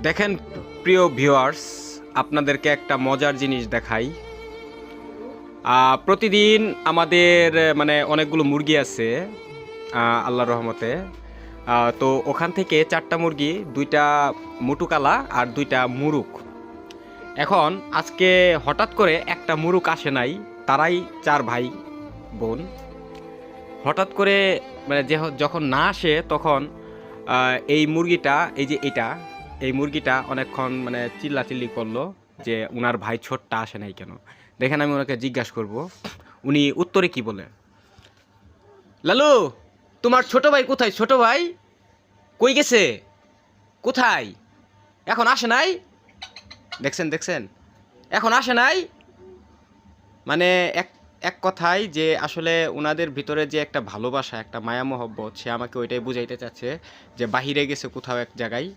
দেখেন প্রিয় ভিউয়ার্স, আপনাদেরকে একটা মজার জিনিস দেখাই। প্রতিদিন আমাদের মানে অনেকগুলো মুরগি আছে আল্লাহর রহমতে। তো ওখান থেকে 4টা মুরগি, 2টা মুটু কালা আর 2টা মুরুক। এখন আজকে হঠাৎ করে একটা মুরুক আসে নাই। তারাই 4 ভাই বোন। হঠাৎ করে মানে যখন না আসে তখন এই মুরগিটা, এই যে এই মুরগিটা অনেকক্ষণ মানে চিল্লাচিল্লি করলো যে উনার ভাই ছোটটা আসে নাই কেন। দেখেন আমি ওনাকে জিজ্ঞাসা করব, উনি উত্তরে কি বলে। লালু, তোমার ছোট ভাই কোথায়? ছোট ভাই কই গেছে? কোথায়? এখন আসে নাই? দেখছেন দেখছেন, এখন আসে নাই। মানে এক এক কথায় যে আসলে ওনাদের ভিতরে যে একটা ভালোবাসা, একটা মায়া মহব্বত, সে আমাকে ওইটাই বুঝাইতে চাচ্ছে যে বাহিরে গেছে কোথাও এক জায়গায়।